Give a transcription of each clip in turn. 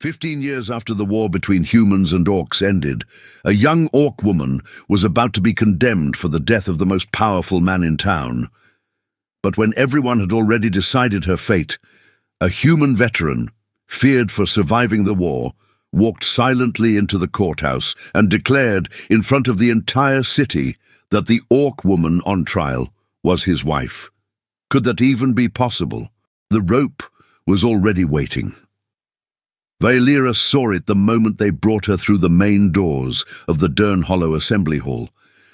15 years after the war between humans and orcs ended, a young orc woman was about to be condemned for the death of the most powerful man in town. But when everyone had already decided her fate, a human veteran, feared for surviving the war, walked silently into the courthouse and declared in front of the entire city that the orc woman on trial was his wife. Could that even be possible? The rope was already waiting. Vailira saw it the moment they brought her through the main doors of the Dern Hollow Assembly Hall.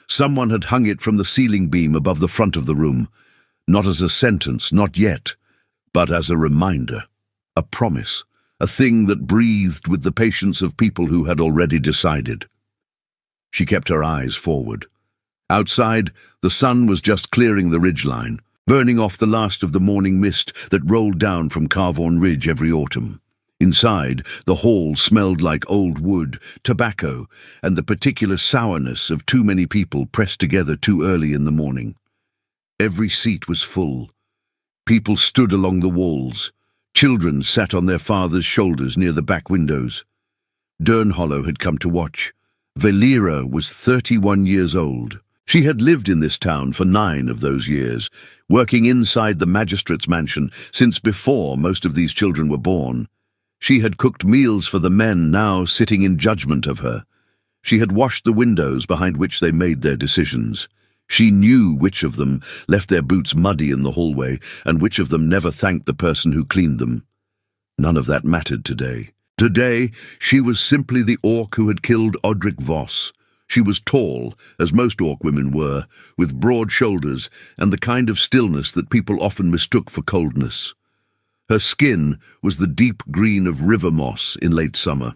Someone had hung it from the ceiling beam above the front of the room, not as a sentence, not yet, but as a reminder, a promise, a thing that breathed with the patience of people who had already decided. She kept her eyes forward. Outside, the sun was just clearing the ridgeline, burning off the last of the morning mist that rolled down from Carvorn Ridge every autumn. Inside, the hall smelled like old wood, tobacco, and the particular sourness of too many people pressed together too early in the morning. Every seat was full. People stood along the walls. Children sat on their fathers' shoulders near the back windows. Dern Hollow had come to watch. Vailira was 31 years old. She had lived in this town for 9 of those years, working inside the magistrate's mansion since before most of these children were born. She had cooked meals for the men now sitting in judgment of her. She had washed the windows behind which they made their decisions. She knew which of them left their boots muddy in the hallway and which of them never thanked the person who cleaned them. None of that mattered today. Today, she was simply the orc who had killed Odric Voss. She was tall, as most orc women were, with broad shoulders and the kind of stillness that people often mistook for coldness. Her skin was the deep green of river moss in late summer.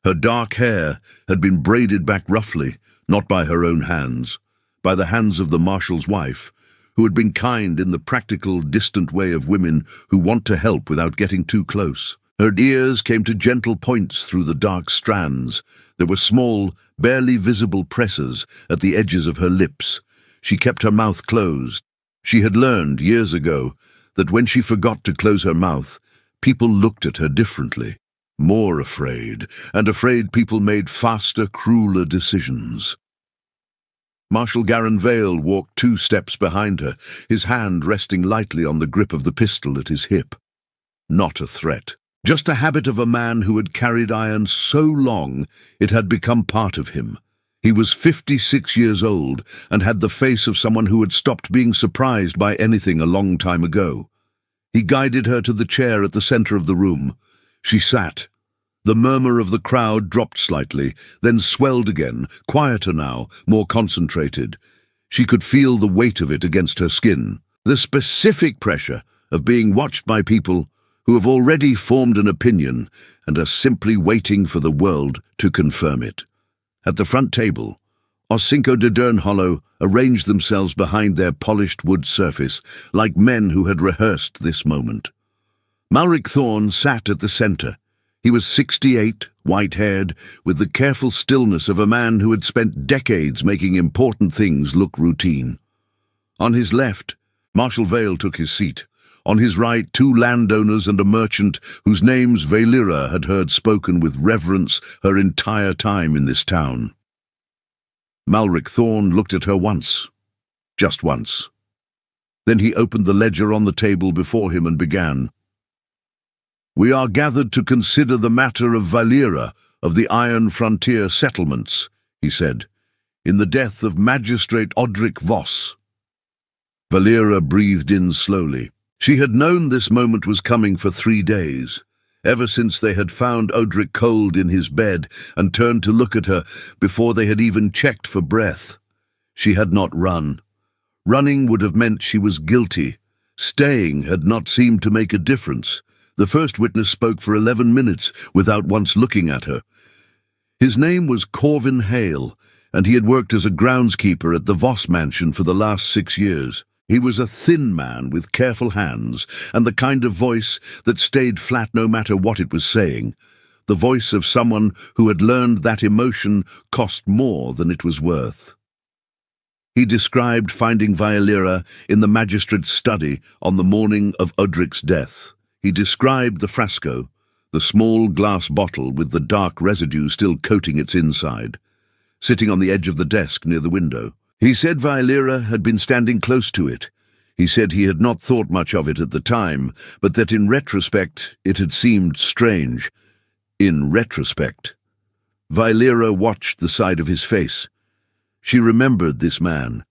Her dark hair had been braided back roughly, not by her own hands, by the hands of the marshal's wife, who had been kind in the practical, distant way of women who want to help without getting too close. Her ears came to gentle points through the dark strands. There were small, barely visible presses at the edges of her lips. She kept her mouth closed. She had learned years ago that when she forgot to close her mouth, people looked at her differently, more afraid, and afraid people made faster, crueler decisions. Marshal Garin Vale walked 2 steps behind her, his hand resting lightly on the grip of the pistol at his hip. Not a threat, just a habit of a man who had carried iron so long it had become part of him. He was 56 years old and had the face of someone who had stopped being surprised by anything a long time ago. He guided her to the chair at the center of the room. She sat. The murmur of the crowd dropped slightly, then swelled again, quieter now, more concentrated. She could feel the weight of it against her skin, the specific pressure of being watched by people who have already formed an opinion and are simply waiting for the world to confirm it. At the front table, Os Cinco de Dern Hollow arranged themselves behind their polished wood surface, like men who had rehearsed this moment. Malric Thorn sat at the center. He was 68, white-haired, with the careful stillness of a man who had spent decades making important things look routine. On his left, Marshal Vale took his seat. On his right, 2 landowners and a merchant whose names Vailira had heard spoken with reverence her entire time in this town. Malric Thorn looked at her once. Just once. Then he opened the ledger on the table before him and began. "We are gathered to consider the matter of Vailira, of the Iron Frontier settlements," he said, "in the death of Magistrate Odric Voss." Vailira breathed in slowly. She had known this moment was coming for 3 days, ever since they had found Odric cold in his bed and turned to look at her before they had even checked for breath. She had not run. Running would have meant she was guilty. Staying had not seemed to make a difference. The first witness spoke for 11 minutes without once looking at her. His name was Corvin Hale, and he had worked as a groundskeeper at the Voss mansion for the last 6 years. He was a thin man with careful hands and the kind of voice that stayed flat no matter what it was saying, the voice of someone who had learned that emotion cost more than it was worth. He described finding Vailira in the magistrate's study on the morning of Odric's death. He described the fresco, the small glass bottle with the dark residue still coating its inside, sitting on the edge of the desk near the window. He said Vailira had been standing close to it. He said he had not thought much of it at the time, but that in retrospect it had seemed strange. In retrospect. Vailira watched the side of his face. She remembered this man.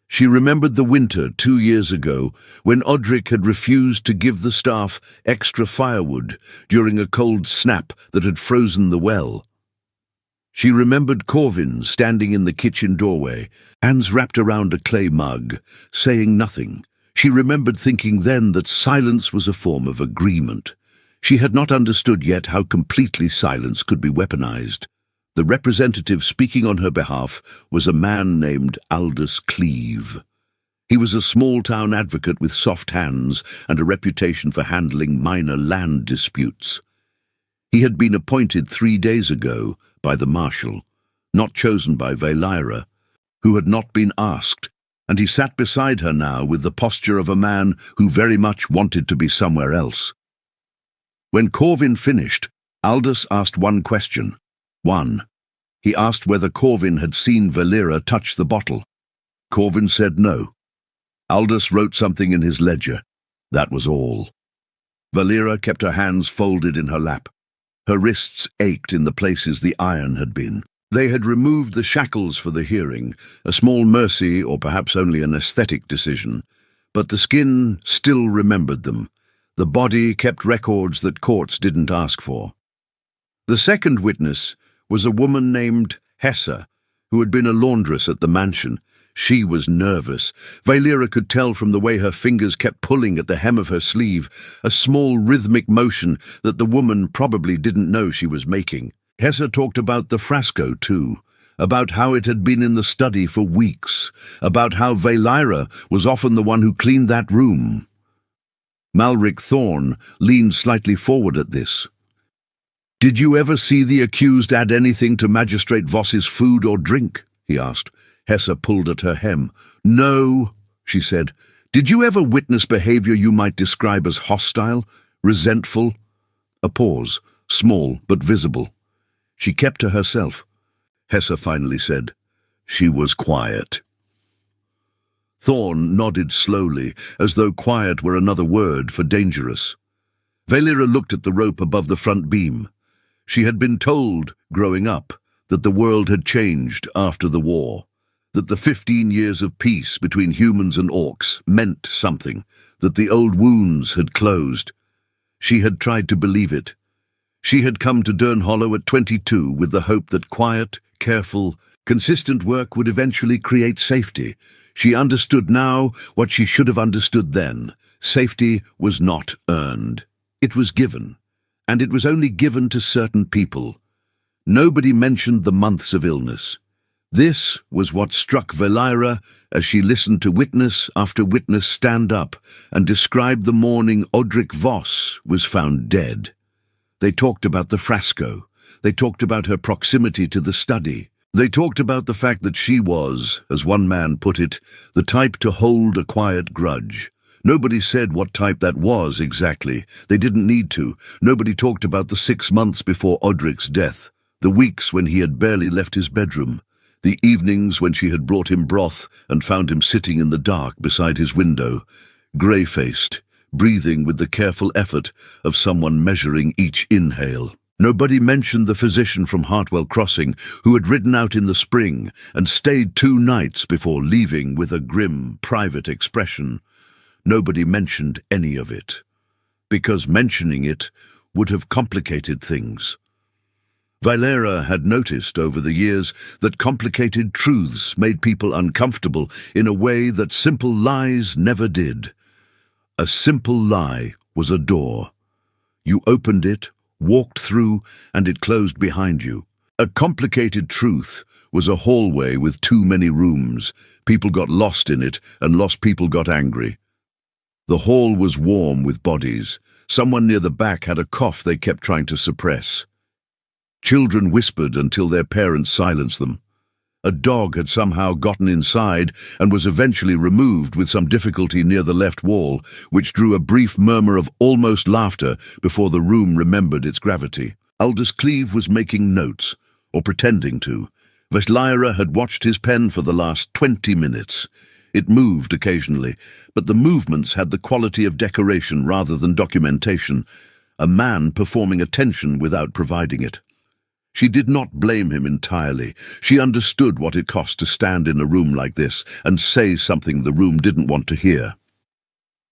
She remembered the winter 2 years ago when Odric had refused to give the staff extra firewood during a cold snap that had frozen the well. She remembered Corvin standing in the kitchen doorway, hands wrapped around a clay mug, saying nothing. She remembered thinking then that silence was a form of agreement. She had not understood yet how completely silence could be weaponized. The representative speaking on her behalf was a man named Aldous Cleave. He was a small-town advocate with soft hands and a reputation for handling minor land disputes. He had been appointed 3 days ago by the marshal, not chosen by Vailira, who had not been asked, and he sat beside her now with the posture of a man who very much wanted to be somewhere else. When Corvin finished, Aldous asked one question. He asked whether Corvin had seen Vailira touch the bottle. Corvin said no. Aldous wrote something in his ledger. That was all. Vailira kept her hands folded in her lap. Her wrists ached in the places the iron had been. They had removed the shackles for the hearing, a small mercy or perhaps only an aesthetic decision, but the skin still remembered them. The body kept records that courts didn't ask for. The second witness was a woman named Hessa, who had been a laundress at the mansion. She was nervous. Vailira could tell from the way her fingers kept pulling at the hem of her sleeve, a small rhythmic motion that the woman probably didn't know she was making. Hessa talked about the fresco too, about how it had been in the study for weeks, about how Vailira was often the one who cleaned that room. Malric Thorne leaned slightly forward at this. "Did you ever see the accused add anything to Magistrate Voss's food or drink?" he asked. Hessa pulled at her hem. "No," she said. "Did you ever witness behavior you might describe as hostile, resentful?" A pause, small but visible. She kept to herself. Hessa finally said, "She was quiet." Thorne nodded slowly, as though quiet were another word for dangerous. Vailira looked at the rope above the front beam. She had been told, growing up, that the world had changed after the war, that the 15 years of peace between humans and orcs meant something, that the old wounds had closed. She had tried to believe it. She had come to Durnhollow at 22 with the hope that quiet, careful, consistent work would eventually create safety. She understood now what she should have understood then. Safety was not earned. It was given, and it was only given to certain people. Nobody mentioned the months of illness. This was what struck Vailira as she listened to witness after witness stand up and describe the morning Odric Voss was found dead. They talked about the fresco. They talked about her proximity to the study. They talked about the fact that she was, as one man put it, the type to hold a quiet grudge. Nobody said what type that was exactly. They didn't need to. Nobody talked about the 6 months before Odric's death, the weeks when he had barely left his bedroom, the evenings when she had brought him broth and found him sitting in the dark beside his window, grey-faced, breathing with the careful effort of someone measuring each inhale. Nobody mentioned the physician from Hartwell Crossing who had ridden out in the spring and stayed 2 nights before leaving with a grim, private expression. Nobody mentioned any of it, because mentioning it would have complicated things. Vailira had noticed over the years that complicated truths made people uncomfortable in a way that simple lies never did. A simple lie was a door. You opened it, walked through, and it closed behind you. A complicated truth was a hallway with too many rooms. People got lost in it, and lost people got angry. The hall was warm with bodies. Someone near the back had a cough they kept trying to suppress. Children whispered until their parents silenced them. A dog had somehow gotten inside and was eventually removed with some difficulty near the left wall, which drew a brief murmur of almost laughter before the room remembered its gravity. Aldous Cleave was making notes, or pretending to. Valeria had watched his pen for the last 20 minutes. It moved occasionally, but the movements had the quality of decoration rather than documentation, a man performing attention without providing it. She did not blame him entirely. She understood what it cost to stand in a room like this and say something the room didn't want to hear.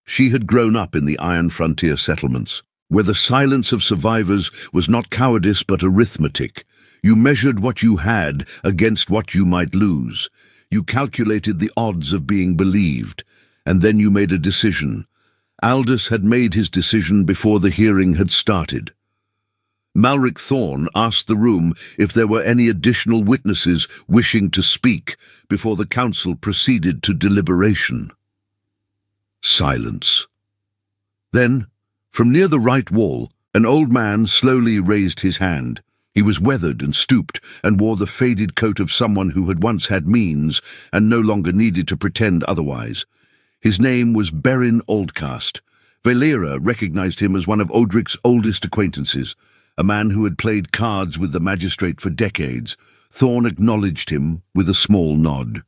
She had grown up in the Iron Frontier settlements, where the silence of survivors was not cowardice but arithmetic. You measured what you had against what you might lose. You calculated the odds of being believed, and then you made a decision. Aldous had made his decision before the hearing had started. Malric Thorne asked the room if there were any additional witnesses wishing to speak before the council proceeded to deliberation. Silence. Then, from near the right wall, an old man slowly raised his hand. He was weathered and stooped, and wore the faded coat of someone who had once had means and no longer needed to pretend otherwise. His name was Berin Oldcast. Valeria recognized him as one of Odric's oldest acquaintances, a man who had played cards with the magistrate for decades. Thorne acknowledged him with a small nod.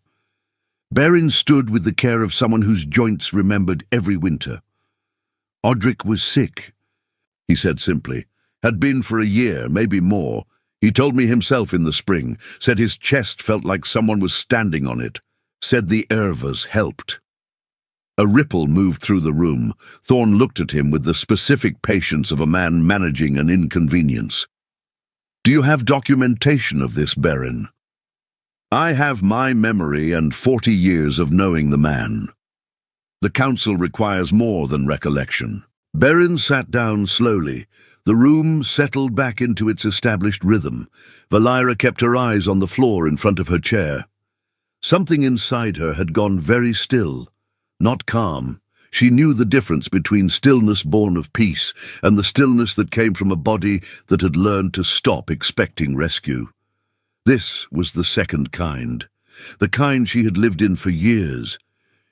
Berin stood with the care of someone whose joints remembered every winter. Odric was sick, he said simply. Had been for a year, maybe more. He told me himself in the spring, said his chest felt like someone was standing on it, said the ervas helped. A ripple moved through the room. Thorne looked at him with the specific patience of a man managing an inconvenience. Do you have documentation of this, Berin? I have my memory and 40 years of knowing the man. The council requires more than recollection. Berin sat down slowly. The room settled back into its established rhythm. Valeria kept her eyes on the floor in front of her chair. Something inside her had gone very still, not calm. She knew the difference between stillness born of peace and the stillness that came from a body that had learned to stop expecting rescue. This was the second kind, the kind she had lived in for years.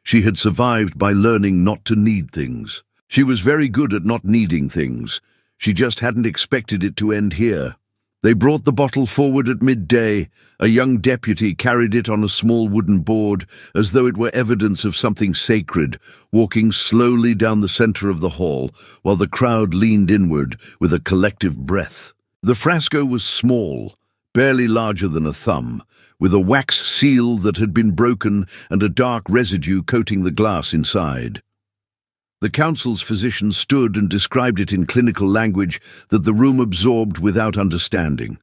She had survived by learning not to need things. She was very good at not needing things. She just hadn't expected it to end here. They brought the bottle forward at midday. A young deputy carried it on a small wooden board, as though it were evidence of something sacred, walking slowly down the center of the hall, while the crowd leaned inward with a collective breath. The frasco was small, barely larger than a thumb, with a wax seal that had been broken and a dark residue coating the glass inside. The council's physician stood and described it in clinical language that the room absorbed without understanding.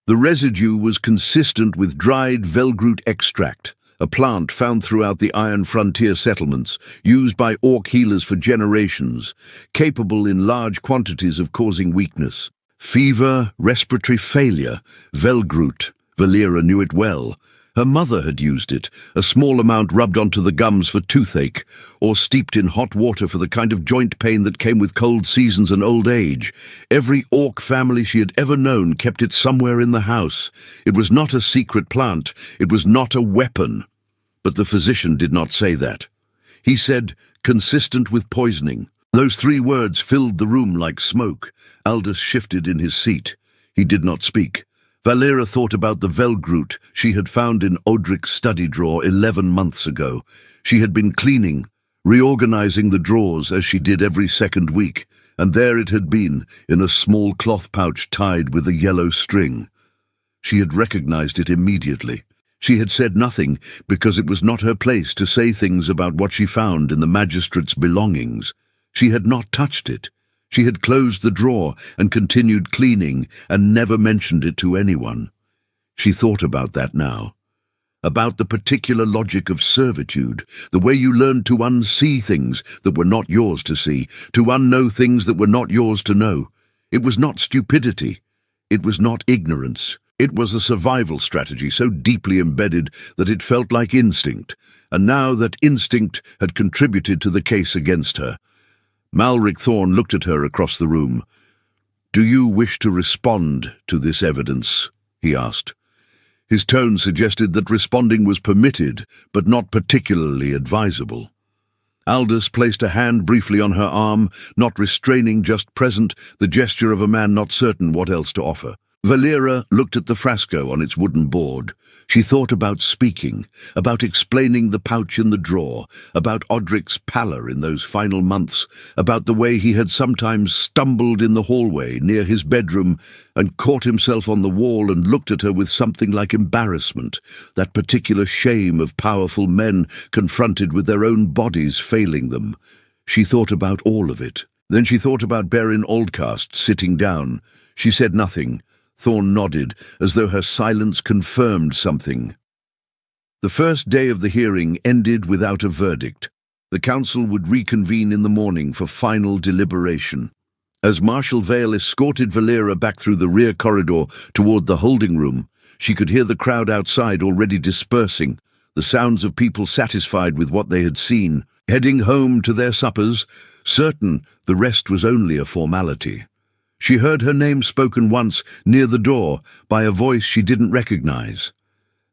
The residue was consistent with dried velgroot extract, a plant found throughout the Iron Frontier settlements, used by orc healers for generations, capable in large quantities of causing weakness. Fever, respiratory failure, velgroot. Valeria knew it well. Her mother had used it, a small amount rubbed onto the gums for toothache, or steeped in hot water for the kind of joint pain that came with cold seasons and old age. Every orc family she had ever known kept it somewhere in the house. It was not a secret plant. It was not a weapon. But the physician did not say that. He said, consistent with poisoning. Those 3 words filled the room like smoke. Aldous shifted in his seat. He did not speak. Valeria thought about the velgroot she had found in Odric's study drawer 11 months ago. She had been cleaning, reorganizing the drawers as she did every second week, and there it had been, in a small cloth pouch tied with a yellow string. She had recognized it immediately. She had said nothing because it was not her place to say things about what she found in the magistrate's belongings. She had not touched it. She had closed the drawer and continued cleaning and never mentioned it to anyone. She thought about that now. About the particular logic of servitude, the way you learned to unsee things that were not yours to see, to unknow things that were not yours to know. It was not stupidity. It was not ignorance. It was a survival strategy so deeply embedded that it felt like instinct, and now that instinct had contributed to the case against her. Malric Thorne looked at her across the room. "Do you wish to respond to this evidence?" he asked. His tone suggested that responding was permitted, but not particularly advisable. Aldous placed a hand briefly on her arm, not restraining, just present, the gesture of a man not certain what else to offer. Valera looked at the fresco on its wooden board. She thought about speaking, about explaining the pouch in the drawer, about Odric's pallor in those final months, about the way he had sometimes stumbled in the hallway near his bedroom and caught himself on the wall and looked at her with something like embarrassment, that particular shame of powerful men confronted with their own bodies failing them. She thought about all of it. Then she thought about Berin Oldcast sitting down. She said nothing. Thorne nodded, as though her silence confirmed something. The first day of the hearing ended without a verdict. The council would reconvene in the morning for final deliberation. As Marshal Vale escorted Valera back through the rear corridor toward the holding room, she could hear the crowd outside already dispersing, the sounds of people satisfied with what they had seen, heading home to their suppers, certain the rest was only a formality. She heard her name spoken once near the door by a voice she didn't recognize.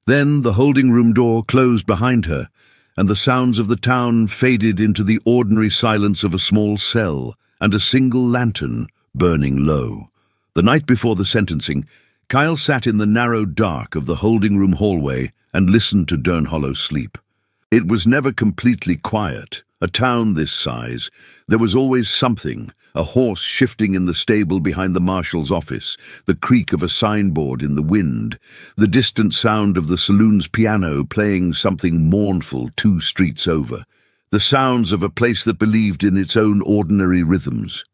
Then the holding room door closed behind her, and the sounds of the town faded into the ordinary silence of a small cell and a single lantern burning low. The night before the sentencing, Kyle sat in the narrow dark of the holding room hallway and listened to Durnhollow sleep. It was never completely quiet. A town this size, there was always something, a horse shifting in the stable behind the marshal's office, the creak of a signboard in the wind, the distant sound of the saloon's piano playing something mournful 2 streets over, the sounds of a place that believed in its own ordinary rhythms.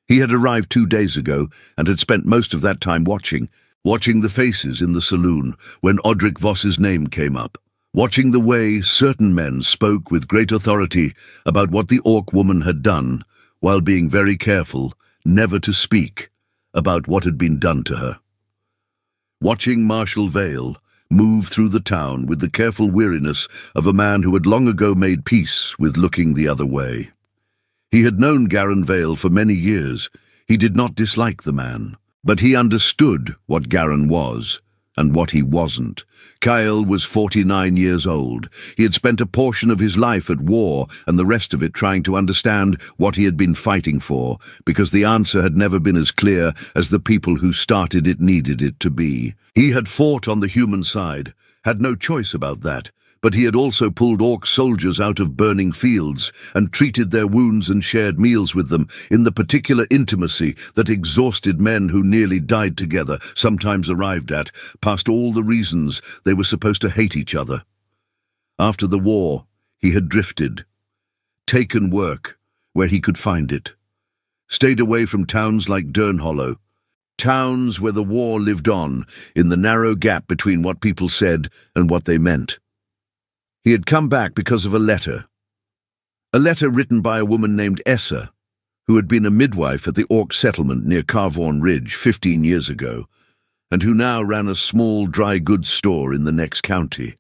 He had arrived 2 days ago and had spent most of that time watching the faces in the saloon when Odric Voss's name came up. Watching the way certain men spoke with great authority about what the orc woman had done, while being very careful never to speak about what had been done to her. Watching Marshal Vale move through the town with the careful weariness of a man who had long ago made peace with looking the other way. He had known Garin Vale for many years. He did not dislike the man, but he understood what Garin was and what he wasn't. Kyle was 49 years old. He had spent a portion of his life at war and the rest of it trying to understand what he had been fighting for, because the answer had never been as clear as the people who started it needed it to be. He had fought on the human side, had no choice about that, but he had also pulled orc soldiers out of burning fields and treated their wounds and shared meals with them in the particular intimacy that exhausted men who nearly died together sometimes arrived at, past all the reasons they were supposed to hate each other. After the war, he had drifted, taken work where he could find it, stayed away from towns like Durnhollow, towns where the war lived on in the narrow gap between what people said and what they meant. He had come back because of a letter written by a woman named Essa, who had been a midwife at the Orc settlement near Carvorn Ridge 15 years ago, and who now ran a small dry goods store in the next county.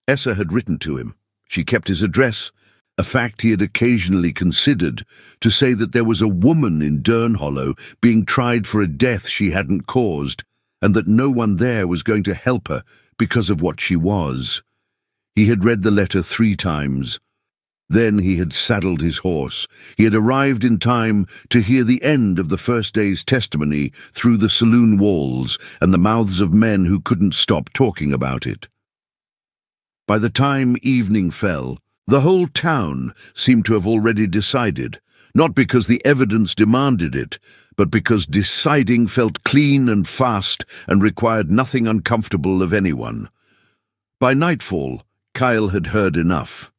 Essa had written to him. She kept his address, a fact he had occasionally considered, to say that there was a woman in Durnhollow being tried for a death she hadn't caused, and that no one there was going to help her because of what she was. He had read the letter 3 times. Then he had saddled his horse. He had arrived in time to hear the end of the first day's testimony through the saloon walls and the mouths of men who couldn't stop talking about it. By the time evening fell, the whole town seemed to have already decided, not because the evidence demanded it, but because deciding felt clean and fast and required nothing uncomfortable of anyone. By nightfall, Kyle had heard enough.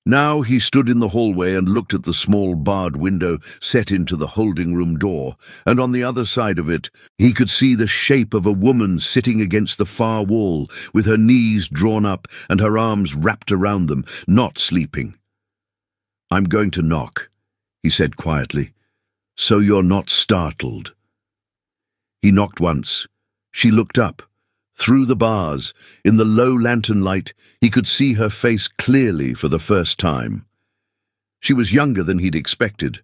Now he stood in the hallway and looked at the small barred window set into the holding room door, and on the other side of it he could see the shape of a woman sitting against the far wall, with her knees drawn up and her arms wrapped around them, not sleeping. "I'm going to knock," he said quietly, "so you're not startled." He knocked once. She looked up. Through the bars, in the low lantern light, he could see her face clearly for the first time. She was younger than he'd expected,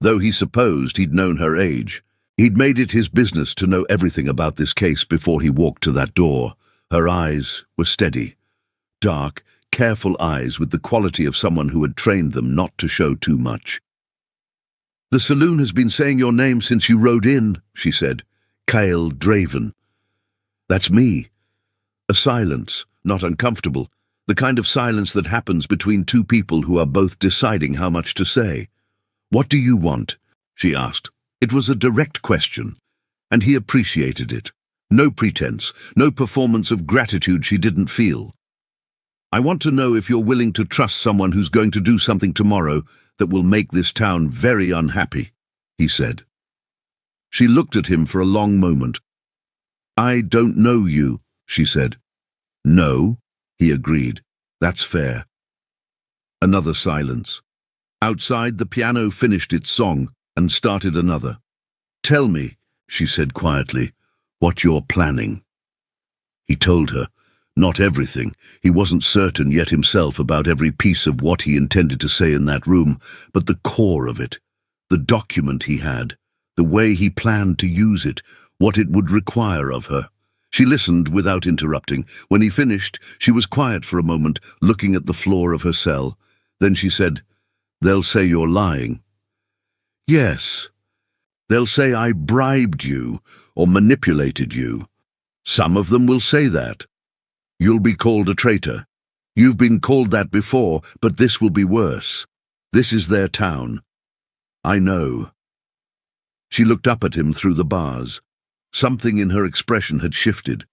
though he supposed he'd known her age. He'd made it his business to know everything about this case before he walked to that door. Her eyes were steady. Dark, careful eyes with the quality of someone who had trained them not to show too much. "The saloon has been saying your name since you rode in," she said. "Kyle Draven." "That's me." A silence, not uncomfortable, the kind of silence that happens between two people who are both deciding how much to say. "What do you want?" she asked. It was a direct question, and he appreciated it. No pretense, no performance of gratitude she didn't feel. "I want to know if you're willing to trust someone who's going to do something tomorrow that will make this town very unhappy," he said. She looked at him for a long moment. "I don't know you," she said. "No," he agreed. "That's fair." Another silence. Outside, the piano finished its song and started another. "Tell me," she said quietly, "what you're planning." He told her. Not everything. He wasn't certain yet himself about every piece of what he intended to say in that room, but the core of it, the document he had, the way he planned to use it, what it would require of her. She listened without interrupting. When he finished, she was quiet for a moment, looking at the floor of her cell. Then she said, "They'll say you're lying." "Yes. They'll say I bribed you or manipulated you. Some of them will say that. You'll be called a traitor. You've been called that before, but this will be worse. This is their town. I know." She looked up at him through the bars. Something in her expression had shifted.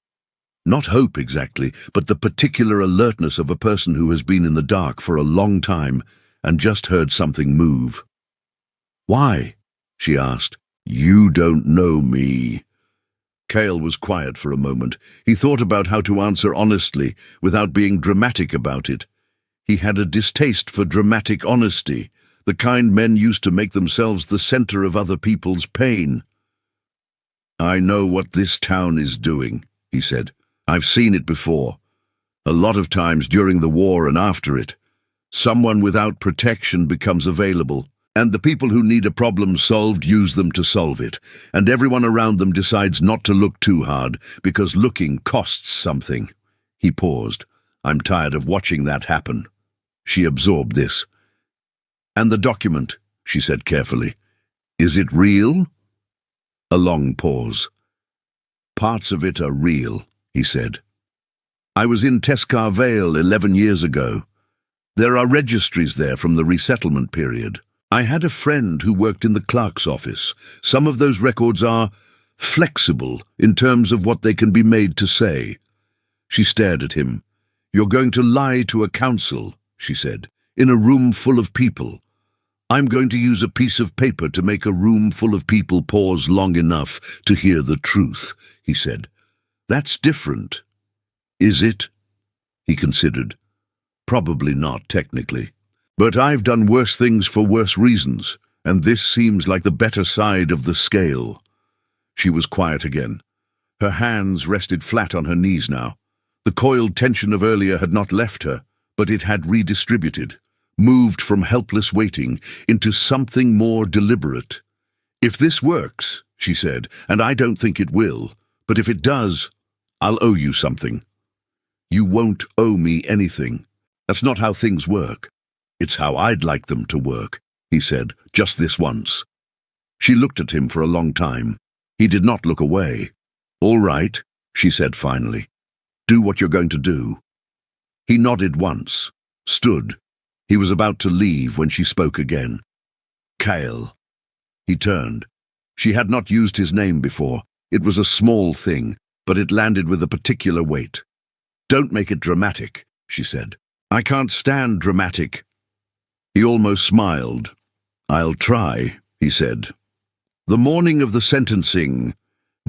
Not hope exactly, but the particular alertness of a person who has been in the dark for a long time and just heard something move. "Why?" she asked. "You don't know me." Cale was quiet for a moment. He thought about how to answer honestly, without being dramatic about it. He had a distaste for dramatic honesty, the kind men used to make themselves the center of other people's pain. "I know what this town is doing," he said. "I've seen it before. A lot of times during the war and after it. Someone without protection becomes available, and the people who need a problem solved use them to solve it, and everyone around them decides not to look too hard, because looking costs something." He paused. "I'm tired of watching that happen." She absorbed this. "And the document," she said carefully. "Is it real?" A long pause. "Parts of it are real," he said. "I was in Teskar Vale 11 years ago. There are registries there from the resettlement period. I had a friend who worked in the clerk's office. Some of those records are flexible in terms of what they can be made to say." She stared at him. "You're going to lie to a council," she said, "in a room full of people. I'm going to use a piece of paper to make a room full of people pause long enough to hear the truth," he said. "That's different." "Is it?" He considered. "Probably not, technically. But I've done worse things for worse reasons, and this seems like the better side of the scale." She was quiet again. Her hands rested flat on her knees now. The coiled tension of earlier had not left her, but it had redistributed, moved from helpless waiting into something more deliberate. "If this works," she said, "and I don't think it will, but if it does, I'll owe you something." "You won't owe me anything. That's not how things work." "It's how I'd like them to work," he said, "just this once." She looked at him for a long time. He did not look away. "All right," she said finally. "Do what you're going to do." He nodded once, stood. He was about to leave when she spoke again. "Kale." He turned. She had not used his name before. It was a small thing, but it landed with a particular weight. "Don't make it dramatic," she said. "I can't stand dramatic." He almost smiled. "I'll try," he said. The morning of the sentencing,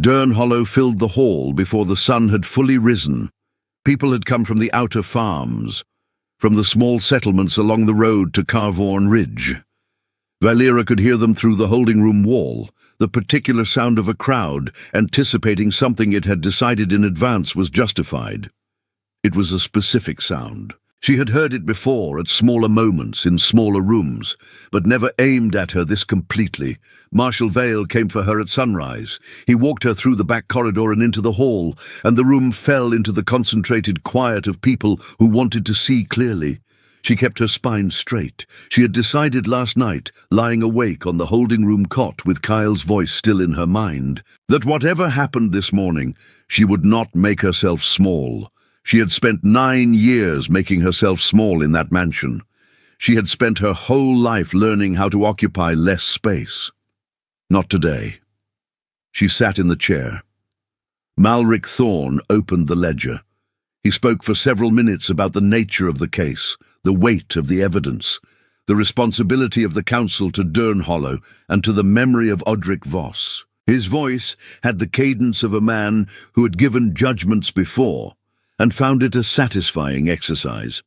Dern Hollow filled the hall before the sun had fully risen. People had come from the outer farms, from the small settlements along the road to Carvorn Ridge. Valera could hear them through the holding room wall, the particular sound of a crowd, anticipating something it had decided in advance was justified. It was a specific sound, She had heard it before, at smaller moments, in smaller rooms, but never aimed at her this completely. Marshal Vale came for her at sunrise. He walked her through the back corridor and into the hall, and the room fell into the concentrated quiet of people who wanted to see clearly. She kept her spine straight. She had decided last night, lying awake on the holding room cot with Kyle's voice still in her mind, that whatever happened this morning, she would not make herself small. She had spent 9 years making herself small in that mansion. She had spent her whole life learning how to occupy less space. Not today. She sat in the chair. Malric Thorne opened the ledger. He spoke for several minutes about the nature of the case, the weight of the evidence, the responsibility of the council to Durnhollow and to the memory of Odric Voss. His voice had the cadence of a man who had given judgments before and found it a satisfying exercise.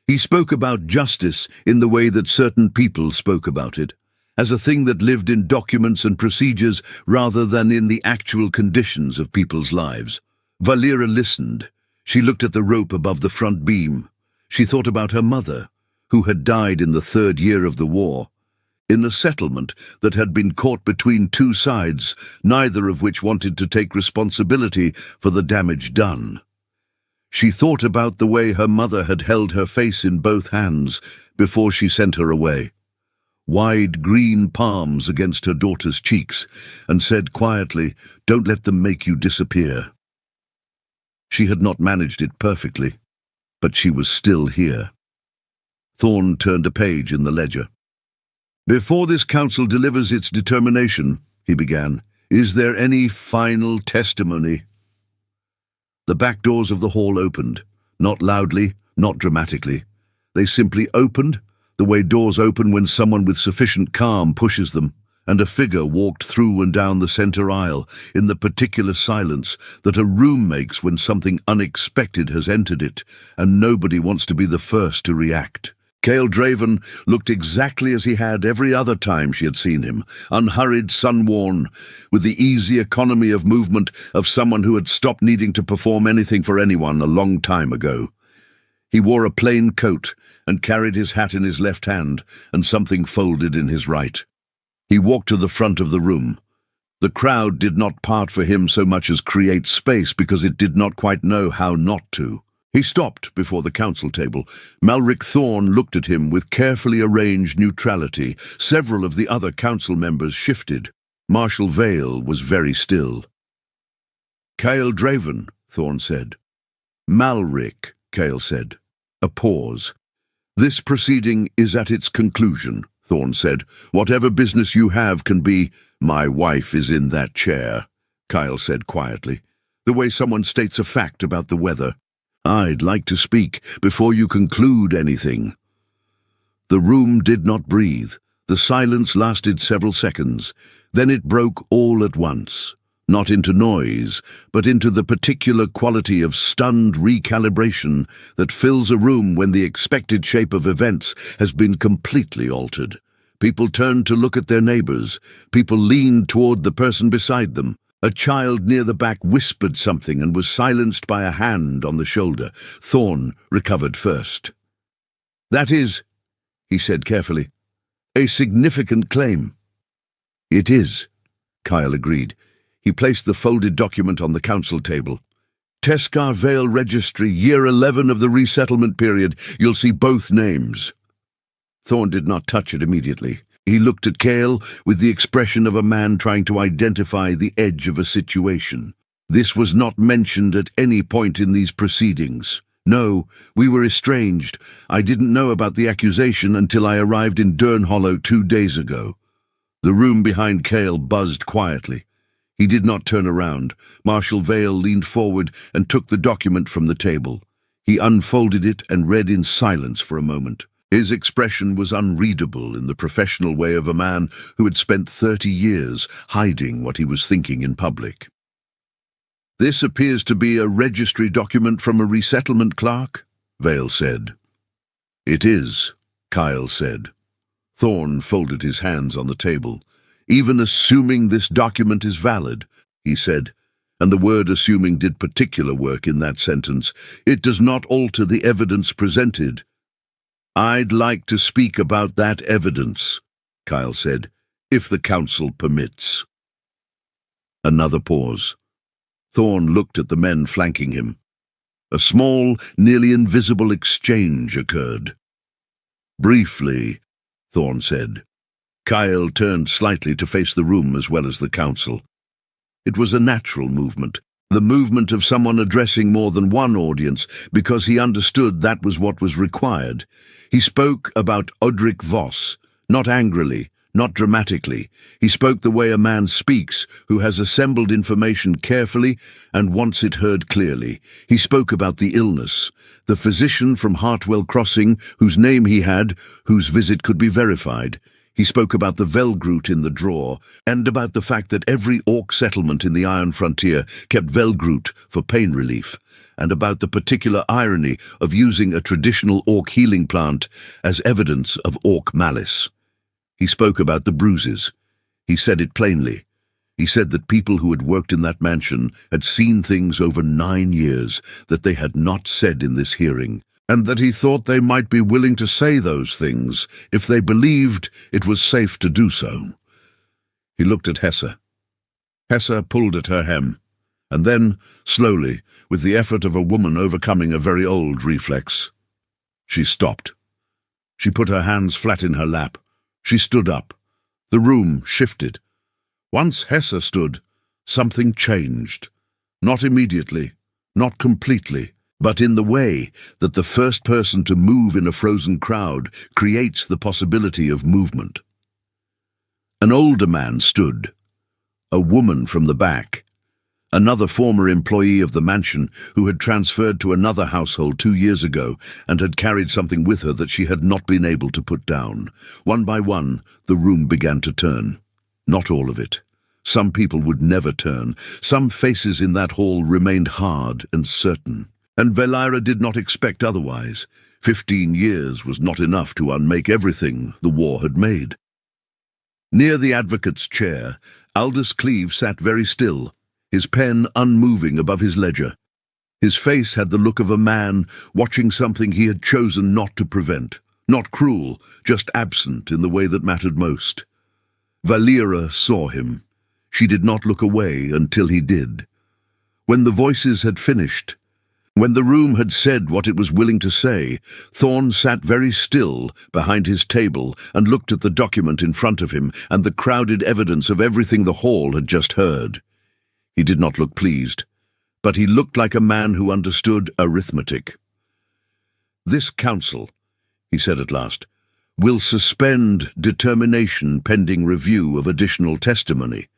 He spoke about justice in the way that certain people spoke about it, as a thing that lived in documents and procedures rather than in the actual conditions of people's lives. Valera listened. She looked at the rope above the front beam. She thought about her mother, who had died in the 3rd year of the war, in a settlement that had been caught between two sides, neither of which wanted to take responsibility for the damage done. She thought about the way her mother had held her face in both hands before she sent her away, wide green palms against her daughter's cheeks, and said quietly, "Don't let them make you disappear." She had not managed it perfectly, but she was still here. Thorne turned a page in the ledger. "Before this council delivers its determination," he began, "is there any final testimony?" The back doors of the hall opened, not loudly, not dramatically. They simply opened, the way doors open when someone with sufficient calm pushes them, and a figure walked through and down the center aisle in the particular silence that a room makes when something unexpected has entered it, and nobody wants to be the first to react. Cale Draven looked exactly as he had every other time she had seen him, unhurried, sun-worn, with the easy economy of movement of someone who had stopped needing to perform anything for anyone a long time ago. He wore a plain coat and carried his hat in his left hand and something folded in his right. He walked to the front of the room. The crowd did not part for him so much as create space because it did not quite know how not to. He stopped before the council table. Malric Thorne looked at him with carefully arranged neutrality. Several of the other council members shifted. Marshal Vale was very still. "Cale Draven," Thorne said. "Malric," Cale said. A pause. "This proceeding is at its conclusion," Thorne said. "Whatever business you have can be—" "My wife is in that chair," Kyle said quietly, the way someone states a fact about the weather. "I'd like to speak before you conclude anything." The room did not breathe. The silence lasted several seconds. Then it broke all at once, not into noise, but into the particular quality of stunned recalibration that fills a room when the expected shape of events has been completely altered. People turned to look at their neighbors. People leaned toward the person beside them. A child near the back whispered something and was silenced by a hand on the shoulder. Thorne recovered first. "That is," he said carefully, "a significant claim." "It is," Kyle agreed. He placed the folded document on the council table. "Teskar Vale Registry, year 11 of the resettlement period. You'll see both names." Thorne did not touch it immediately. He looked at Cale with the expression of a man trying to identify the edge of a situation. "This was not mentioned at any point in these proceedings. No, we were estranged. I didn't know about the accusation until I arrived in Durnhollow 2 days ago." The room behind Cale buzzed quietly. He did not turn around. Marshal Vale leaned forward and took the document from the table. He unfolded it and read in silence for a moment. His expression was unreadable in the professional way of a man who had spent 30 years hiding what he was thinking in public. "This appears to be a registry document from a resettlement clerk," Vale said. "It is," Kyle said. Thorne folded his hands on the table. "Even assuming this document is valid," he said, and the word assuming did particular work in that sentence, it does not alter the evidence presented. I'd like to speak about that evidence, Kyle said, if the council permits. Another pause. Thorne looked at the men flanking him. A small, nearly invisible exchange occurred. Briefly, Thorne said. Kyle turned slightly to face the room as well as the council. It was a natural movement, the movement of someone addressing more than one audience, because he understood that was what was required. He spoke about Odrik Voss, not angrily, not dramatically. He spoke the way a man speaks, who has assembled information carefully and wants it heard clearly. He spoke about the illness, the physician from Hartwell Crossing, whose name he had, whose visit could be verified. He spoke about the Velgroot in the drawer, and about the fact that every Orc settlement in the Iron Frontier kept Velgroot for pain relief, and about the particular irony of using a traditional Orc healing plant as evidence of Orc malice. He spoke about the bruises. He said it plainly. He said that people who had worked in that mansion had seen things over 9 years that they had not said in this hearing, and that he thought they might be willing to say those things if they believed it was safe to do so. He looked at Hesse. Hesse pulled at her hem, and then, slowly, with the effort of a woman overcoming a very old reflex, she stopped. She put her hands flat in her lap. She stood up. The room shifted. Once Hesse stood, something changed. Not immediately, not completely, but in the way that the first person to move in a frozen crowd creates the possibility of movement. An older man stood, a woman from the back, another former employee of the mansion who had transferred to another household 2 years ago and had carried something with her that she had not been able to put down. One by one, the room began to turn. Not all of it. Some people would never turn. Some faces in that hall remained hard and certain. And Valera did not expect otherwise. 15 years was not enough to unmake everything the war had made. Near the advocate's chair, Aldous Cleave sat very still, his pen unmoving above his ledger. His face had the look of a man watching something he had chosen not to prevent. Not cruel, just absent in the way that mattered most. Valera saw him. She did not look away until he did. When the voices had finished, when the room had said what it was willing to say, Thorne sat very still behind his table and looked at the document in front of him and the crowded evidence of everything the hall had just heard. He did not look pleased, but he looked like a man who understood arithmetic. "This council," he said at last, "will suspend determination pending review of additional testimony."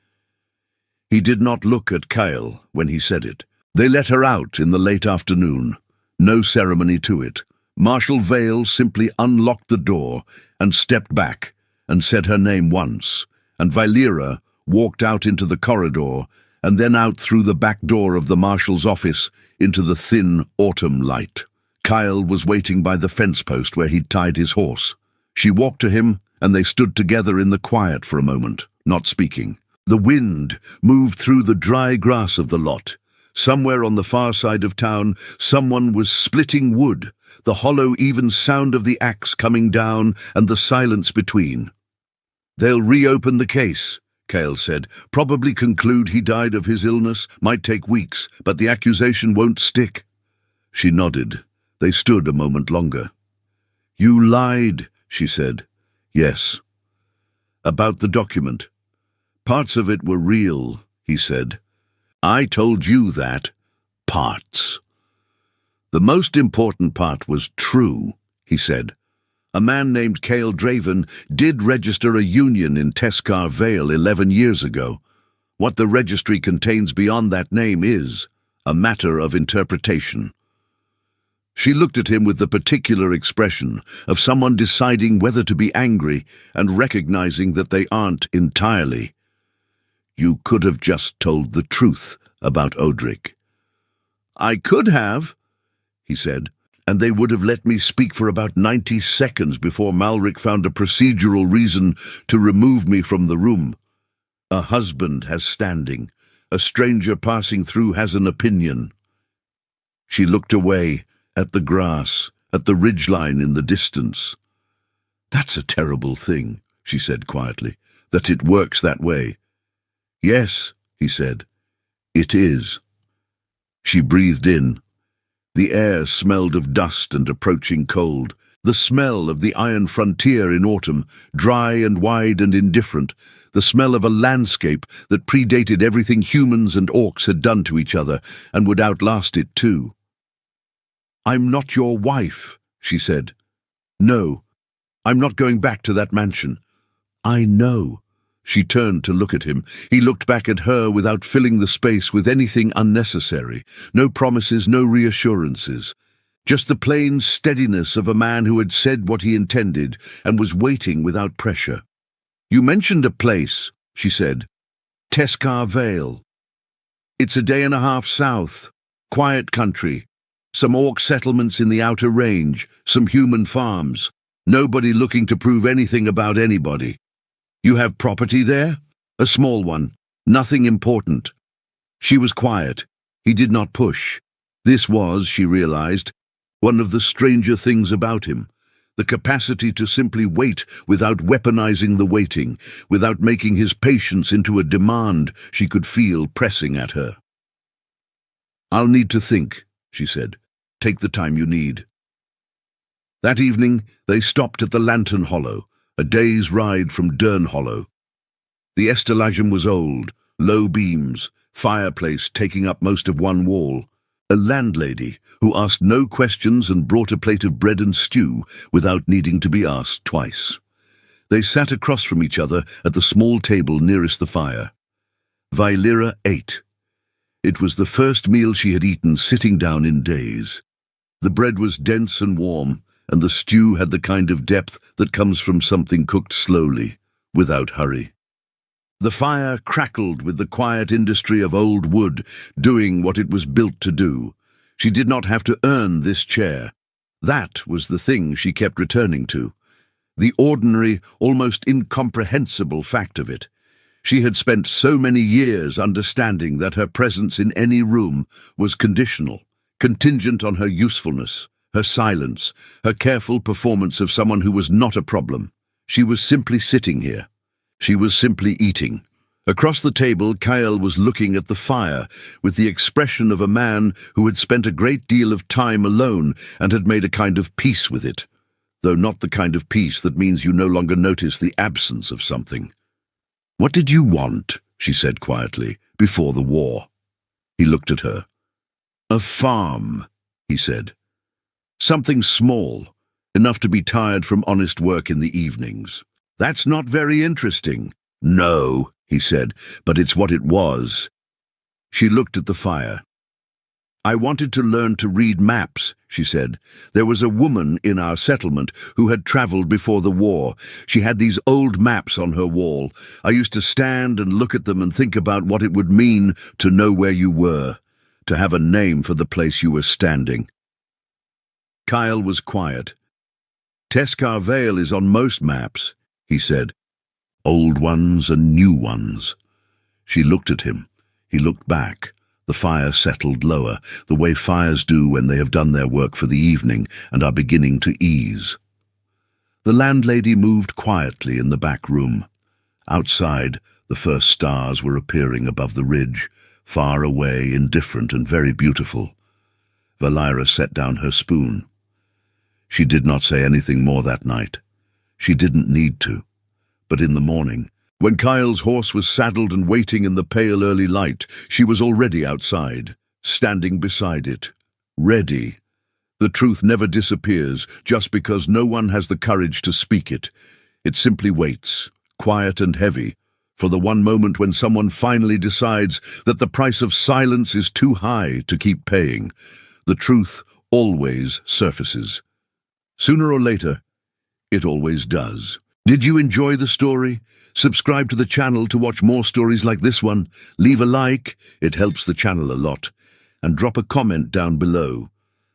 He did not look at Kyle when he said it. They let her out in the late afternoon. No ceremony to it. Marshal Vale simply unlocked the door and stepped back and said her name once, and Valera walked out into the corridor and then out through the back door of the marshal's office into the thin autumn light. Kyle was waiting by the fence post where he'd tied his horse. She walked to him, and they stood together in the quiet for a moment, not speaking. The wind moved through the dry grass of the lot. Somewhere on the far side of town, someone was splitting wood, the hollow, even sound of the axe coming down and the silence between. "They'll reopen the case," Kyle said. "Probably conclude he died of his illness. Might take weeks, but the accusation won't stick." She nodded. They stood a moment longer. "You lied," she said. "Yes." "About the document." "Parts of it were real," he said. "I told you that. Parts. The most important part was true," he said. "A man named Cale Draven did register a union in Teskar Vale 11 years ago. What the registry contains beyond that name is a matter of interpretation." She looked at him with the particular expression of someone deciding whether to be angry and recognizing that they aren't entirely. "You could have just told the truth about Odrik." "I could have," he said, "and they would have let me speak for about 90 seconds before Malric found a procedural reason to remove me from the room. A husband has standing, A stranger passing through has an opinion. She looked away, at the grass, at the ridgeline in the distance. That's a terrible thing, she said quietly, that it works that way. Yes, he said, it is. She breathed in. The air smelled of dust and approaching cold, the smell of the iron frontier in autumn, dry and wide and indifferent, the smell of a landscape that predated everything humans and orcs had done to each other and would outlast it too. I'm not your wife, she said. No, I'm not going back to that mansion. I know. She turned to look at him. He looked back at her without filling the space with anything unnecessary. No promises, no reassurances. Just the plain steadiness of a man who had said what he intended and was waiting without pressure. You mentioned a place, she said. Teskar Vale. It's a day and a half south. Quiet country. Some orc settlements in the outer range. Some human farms. Nobody looking to prove anything about anybody. You have property there? A small one. Nothing important. She was quiet. He did not push. This was, she realized, one of the stranger things about him. The capacity to simply wait without weaponizing the waiting, without making his patience into a demand she could feel pressing at her. I'll need to think, she said. Take the time you need. That evening, they stopped at the Lantern Hollow, a day's ride from Dern Hollow. The estalagem was old, low beams, fireplace taking up most of one wall. A landlady who asked no questions and brought a plate of bread and stew without needing to be asked twice. They sat across from each other at the small table nearest the fire. Vailira ate. It was the first meal she had eaten sitting down in days. The bread was dense and warm, and the stew had the kind of depth that comes from something cooked slowly, without hurry. The fire crackled with the quiet industry of old wood, doing what it was built to do. She did not have to earn this chair. That was the thing she kept returning to. The ordinary, almost incomprehensible fact of it. She had spent so many years understanding that her presence in any room was conditional, contingent on her usefulness, her silence, her careful performance of someone who was not a problem. She was simply sitting here. She was simply eating. Across the table, Kyle was looking at the fire with the expression of a man who had spent a great deal of time alone and had made a kind of peace with it, though not the kind of peace that means you no longer notice the absence of something. What did you want, she said quietly, before the war? He looked at her. A farm, he said. Something small, enough to be tired from honest work in the evenings. That's not very interesting. No, he said, but it's what it was. She looked at the fire. I wanted to learn to read maps, she said. There was a woman in our settlement who had traveled before the war. She had these old maps on her wall. I used to stand and look at them and think about what it would mean to know where you were, to have a name for the place you were standing. Kyle was quiet. Teskar Vale is on most maps, he said. Old ones and new ones. She looked at him. He looked back. The fire settled lower, the way fires do when they have done their work for the evening and are beginning to ease. The landlady moved quietly in the back room. Outside, the first stars were appearing above the ridge, far away, indifferent and very beautiful. Vailira set down her spoon. She did not say anything more that night. She didn't need to. But in the morning, when Kyle's horse was saddled and waiting in the pale early light, she was already outside, standing beside it, ready. The truth never disappears just because no one has the courage to speak it. It simply waits, quiet and heavy, for the one moment when someone finally decides that the price of silence is too high to keep paying. The truth always surfaces. Sooner or later, it always does. Did you enjoy the story? Subscribe to the channel to watch more stories like this one. Leave a like, it helps the channel a lot. And drop a comment down below.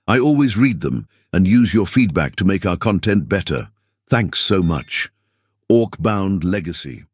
I always read them and use your feedback to make our content better. Thanks so much. Orc-Bound Legacy.